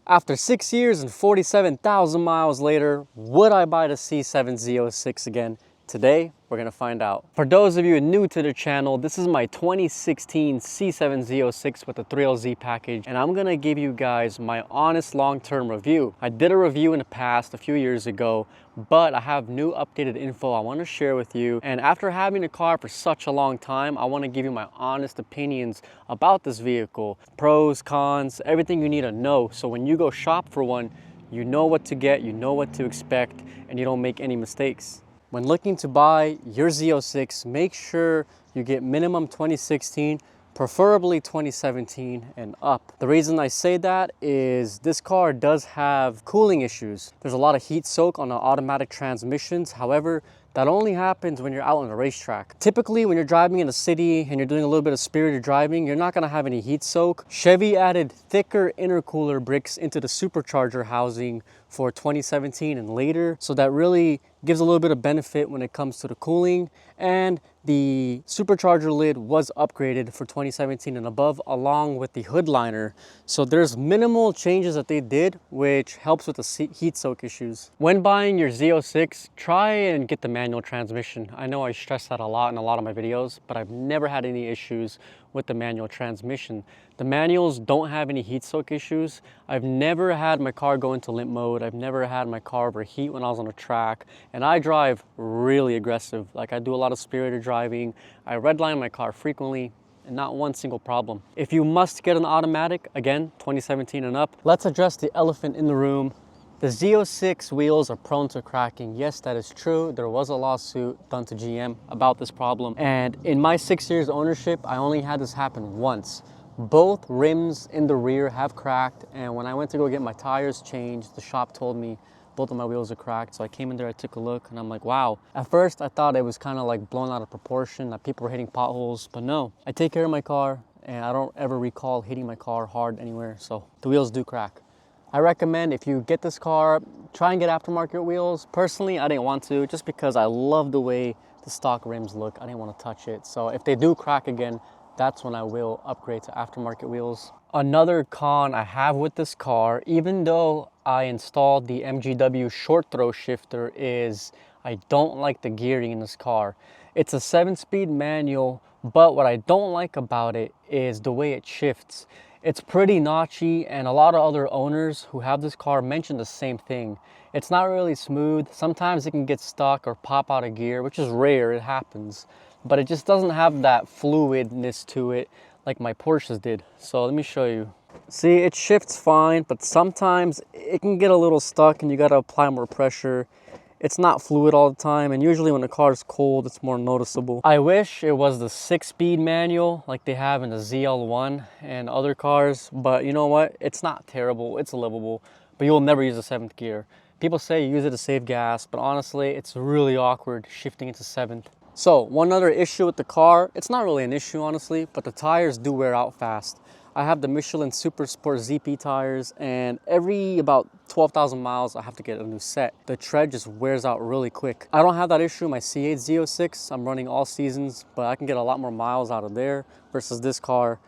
After 6 years and 47,000 miles later, would I buy the C7 Z06 again? Today, we're gonna find out. For those of you new to the channel, this is my 2016 C7 Z06 with the 3LZ package, and I'm gonna give you guys my honest long-term review. I did a review in the past a few years ago, but I have new updated info I wanna share with you. And after having the car for such a long time, I wanna give you my honest opinions about this vehicle. Pros, cons, everything you need to know. So when you go shop for one, you know what to get, you know what to expect, and you don't make any mistakes. When looking to buy your Z06, make sure you get minimum 2016, preferably 2017 and up. The reason I say that is this car does have cooling issues. There's a lot of heat soak on the automatic transmissions. However, that only happens when you're out on the racetrack. Typically, when you're driving in a city and you're doing a little bit of spirited driving, you're not gonna have any heat soak. Chevy added thicker intercooler bricks into the supercharger housing for 2017 and later. So that really gives a little bit of benefit when it comes to the cooling. And the supercharger lid was upgraded for 2017 and above, along with the hood liner. So there's minimal changes that they did, which helps with the heat soak issues. When buying your Z06, try and get the manual transmission. I know I stress that a lot in a lot of my videos, but I've never had any issues with the manual transmission. The manuals don't have any heat soak issues. I've never had my car go into limp mode. I've never had my car overheat when I was on a track. And I drive really aggressive. Like, I do a lot of spirited driving. I redline my car frequently and not one single problem. If you must get an automatic, again, 2017 and up, let's address the elephant in the room. The Z06 wheels are prone to cracking. Yes, that is true. There was a lawsuit done to GM about this problem. And in my 6 years ownership, I only had this happen once. Both rims in the rear have cracked. And when I went to go get my tires changed, the shop told me both of my wheels are cracked. So I came in there, I took a look, and I'm like, wow. At first, I thought it was kind of like blown out of proportion, that people were hitting potholes, but no. I take care of my car, and I don't ever recall hitting my car hard anywhere. So the wheels do crack. I recommend if you get this car, try and get aftermarket wheels. Personally, I didn't want to, just because I love the way the stock rims look. I didn't want to touch it. So if they do crack again, that's when I will upgrade to aftermarket wheels. Another con I have with this car, even though I installed the MGW short throw shifter, is I don't like the gearing in this car. It's a 7-speed manual, but what I don't like about it is the way it shifts. It's pretty notchy, and a lot of other owners who have this car mention the same thing. It's not really smooth. Sometimes it can get stuck or pop out of gear, which is rare, it happens. But it just doesn't have that fluidness to it like my Porsches did. So let me show you. See, it shifts fine, but sometimes it can get a little stuck and you gotta apply more pressure. It's not fluid all the time, and usually when the car is cold, it's more noticeable. I wish it was the 6-speed manual like they have in the ZL1 and other cars, but you know what? It's not terrible, it's livable, but you'll never use the 7th gear. People say you use it to save gas, but honestly, it's really awkward shifting into 7th. So, one other issue with the car, it's not really an issue honestly, but the tires do wear out fast. I have the Michelin Super Sport ZP tires, and every about 12,000 miles, I have to get a new set. The tread just wears out really quick. I don't have that issue in my C8 Z06. I'm running all seasons, but I can get a lot more miles out of there versus this car.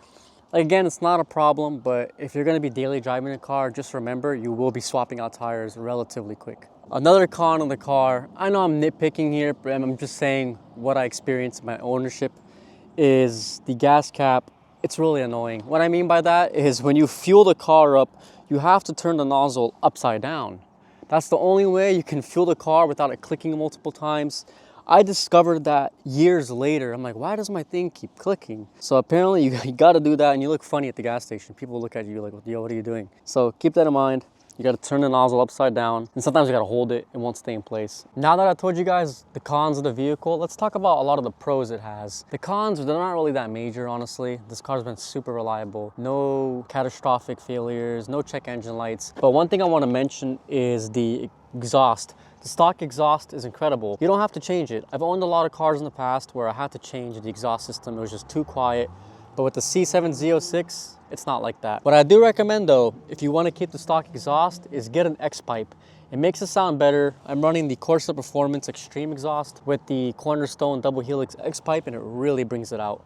Again, it's not a problem, but if you're gonna be daily driving a car, just remember you will be swapping out tires relatively quick. Another con on the car, I know I'm nitpicking here, but I'm just saying what I experienced in my ownership, is the gas cap. It's really annoying. What I mean by that is when you fuel the car up, you have to turn the nozzle upside down. That's the only way you can fuel the car without it clicking multiple times. I discovered that years later. I'm like, why does my thing keep clicking? So apparently you gotta do that, and you look funny at the gas station. People look at you like, yo, what are you doing? So keep that in mind. You gotta turn the nozzle upside down, and sometimes you gotta hold it, it won't stay in place. Now that I told you guys the cons of the vehicle, let's talk about a lot of the pros it has. The cons, they're not really that major, honestly. This car's been super reliable. No catastrophic failures, no check engine lights. But one thing I wanna mention is the exhaust. The stock exhaust is incredible. You don't have to change it. I've owned a lot of cars in the past where I had to change the exhaust system. It was just too quiet. But with the C7 Z06, it's not like that. What I do recommend though, if you want to keep the stock exhaust, is get an X-pipe. It makes it sound better. I'm running the Corsa Performance Extreme exhaust with the Cornerstone Double Helix X-pipe, and it really brings it out.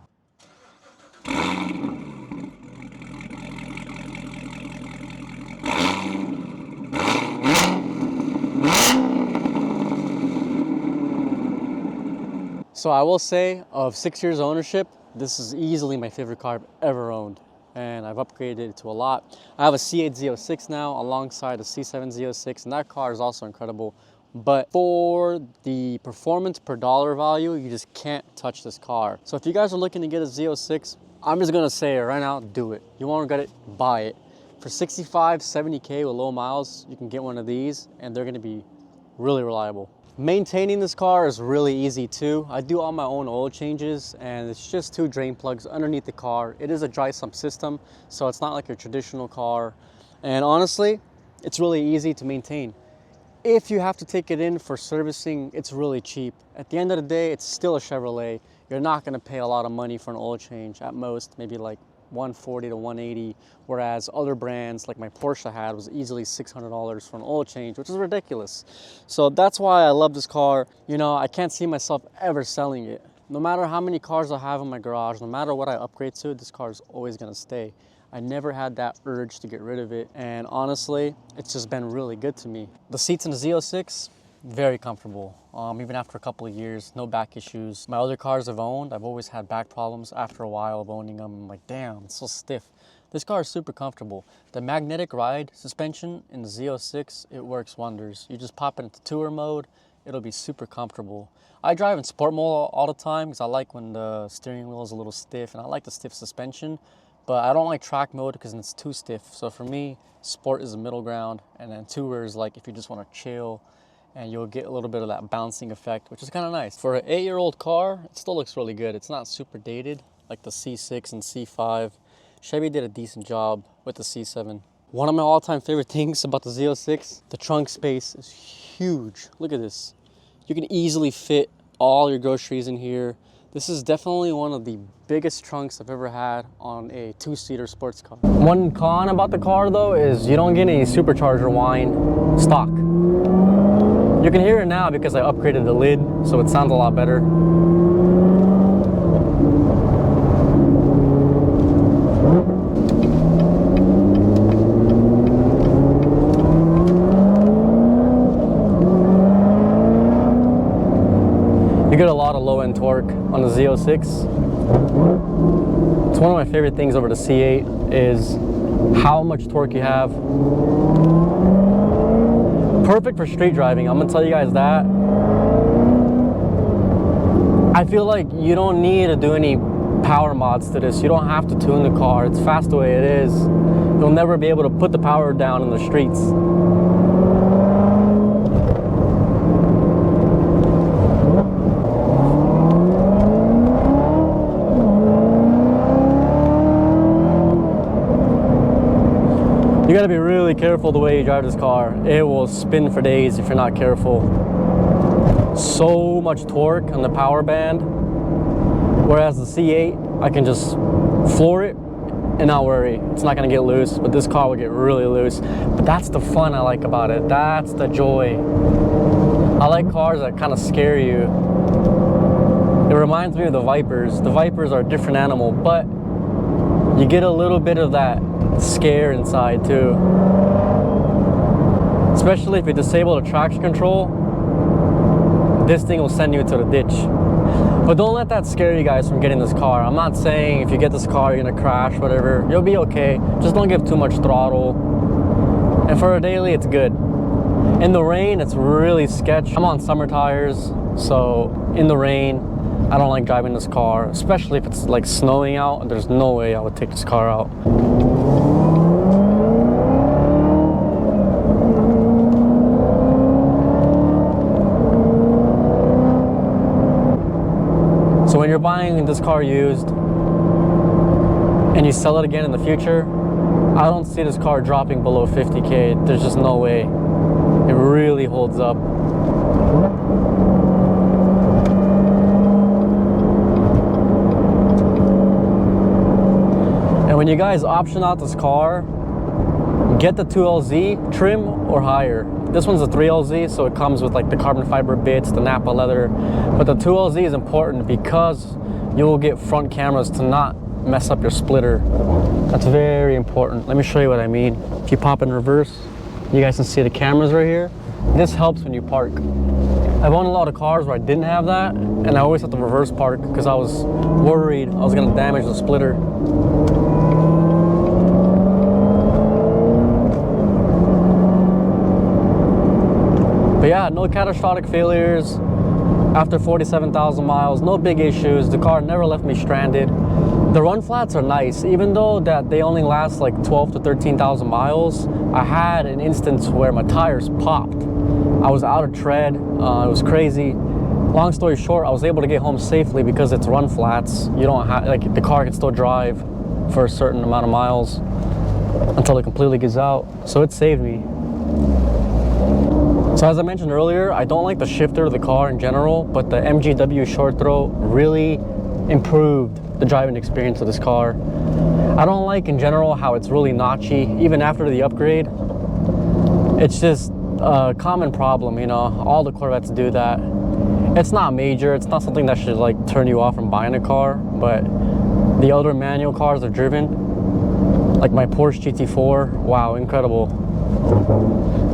So I will say, of 6 years of ownership, this is easily my favorite car I've ever owned. And I've upgraded it to a lot. I have a C8 Z06 now alongside a C7 Z06, and that car is also incredible. But for the performance per dollar value, you just can't touch this car. So if you guys are looking to get a Z06, I'm just gonna say it right now, do it. You wanna get it, buy it. For 65, 70K with low miles, you can get one of these and they're gonna be really reliable. Maintaining this car is really easy too. I do all my own oil changes, and it's just 2 drain plugs underneath the car. It is a dry sump system, so it's not like a traditional car. And honestly, it's really easy to maintain. If you have to take it in for servicing, it's really cheap. At the end of the day, it's still a Chevrolet. You're not gonna pay a lot of money for an oil change. At most, maybe like 140 to 180, whereas other brands like my Porsche had was easily $600 for an oil change, which is ridiculous. So that's why I love this car. You know, I can't see myself ever selling it. No matter how many cars I have in my garage, no matter what I upgrade to, this car is always gonna stay. I never had that urge to get rid of it, and honestly, it's just been really good to me. The seats in the Z06, very comfortable. Even after a couple of years, no back issues. My other cars I've owned, I've always had back problems. After a while of owning them, I'm like, damn, it's so stiff. This car is super comfortable. The magnetic ride suspension in the Z06, it works wonders. You just pop it into tour mode, it'll be super comfortable. I drive in sport mode all the time because I like when the steering wheel is a little stiff, and I like the stiff suspension, but I don't like track mode because it's too stiff. So for me, sport is the middle ground, and then tour is like if you just want to chill, and you'll get a little bit of that bouncing effect, which is kind of nice. For an 8-year-old car, it still looks really good. It's not super dated like the C6 and C5. Chevy did a decent job with the C7. One of my all-time favorite things about the Z06, the trunk space is huge. Look at this. You can easily fit all your groceries in here. This is definitely one of the biggest trunks I've ever had on a 2-seater sports car. One con about the car though is you don't get any supercharger whine stock. You can hear it now because I upgraded the lid, so it sounds a lot better. You get a lot of low-end torque on the Z06. It's one of my favorite things over the C8 is how much torque you have. Perfect for street driving, I'm gonna tell you guys that. I feel like you don't need to do any power mods to this. You don't have to tune the car. It's fast the way it is. You'll never be able to put the power down in the streets. You gotta be really careful the way you drive this car. It will spin for days if you're not careful. So much torque on the power band. Whereas the C8, I can just floor it and not worry. It's not gonna get loose, but this car will get really loose. But that's the fun I like about it. That's the joy. I like cars that kind of scare you. It reminds me of the Vipers. The Vipers are a different animal, but you get a little bit of that scare inside too. Especially if you disable the traction control, this thing will send you into the ditch. But don't let that scare you guys from getting this car. I'm not saying if you get this car you're gonna crash, whatever. You'll be okay. Just don't give too much throttle. And for a daily, it's good. In the rain, it's really sketch. I'm on summer tires, so in the rain, I don't like driving this car, especially if it's like snowing out. There's no way I would take this car out. So when you're buying this car used and you sell it again in the future, I don't see this car dropping below 50K. There's just no way. It really holds up. And when you guys option out this car, get the 2LZ trim or higher. This one's a 3LZ, so it comes with like the carbon fiber bits, the Napa leather. But the 2LZ is important because you will get front cameras to not mess up your splitter. That's very important. Let me show you what I mean. If you pop in reverse, you guys can see the cameras right here. This helps when you park. I've owned a lot of cars where I didn't have that, and I always had to reverse park because I was worried I was going to damage the splitter. But yeah, no catastrophic failures after 47,000 miles, no big issues. The car never left me stranded. The run flats are nice, even though that they only last like 12 to 13,000 miles. I had an instance where my tires popped. I was out of tread, it was crazy. Long story short, I was able to get home safely because it's run flats. You don't have, like, the car can still drive for a certain amount of miles until it completely gives out. So it saved me. So as I mentioned earlier, I don't like the shifter of the car in general, but the MGW short throw really improved the driving experience of this car. I don't like in general how it's really notchy, even after the upgrade. It's just a common problem, you know, all the Corvettes do that. It's not major, it's not something that should like turn you off from buying a car, but the other manual cars I've driven, like my Porsche GT4, wow, incredible.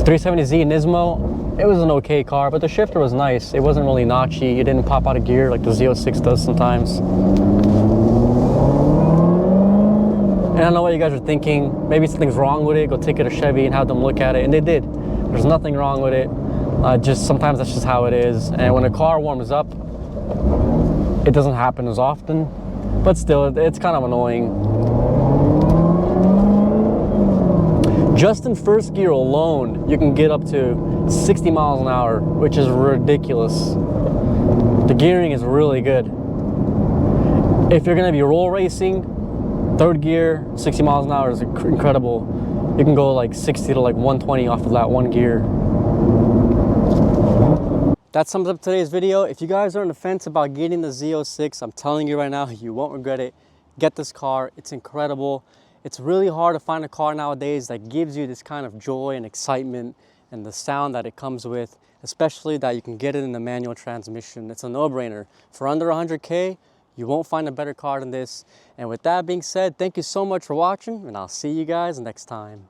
370Z Nismo, it was an okay car, but the shifter was nice. It wasn't really notchy, it didn't pop out of gear like the Z06 does sometimes. And I know what you guys are thinking, maybe something's wrong with it, go take it to Chevy and have them look at it, and they did. There's nothing wrong with it, just sometimes that's just how it is. And when a car warms up, it doesn't happen as often, but still, it's kind of annoying. Just in first gear alone, you can get up to 60 miles an hour, which is ridiculous. The gearing is really good. If you're gonna be roll racing, third gear, 60 miles an hour is incredible. You can go like 60 to like 120 off of that one gear. That sums up today's video. If you guys are on the fence about getting the Z06, I'm telling you right now, you won't regret it. Get this car, it's incredible. It's really hard to find a car nowadays that gives you this kind of joy and excitement and the sound that it comes with, especially that you can get it in the manual transmission. It's a no-brainer. For under 100K, you won't find a better car than this. And with that being said, thank you so much for watching, and I'll see you guys next time.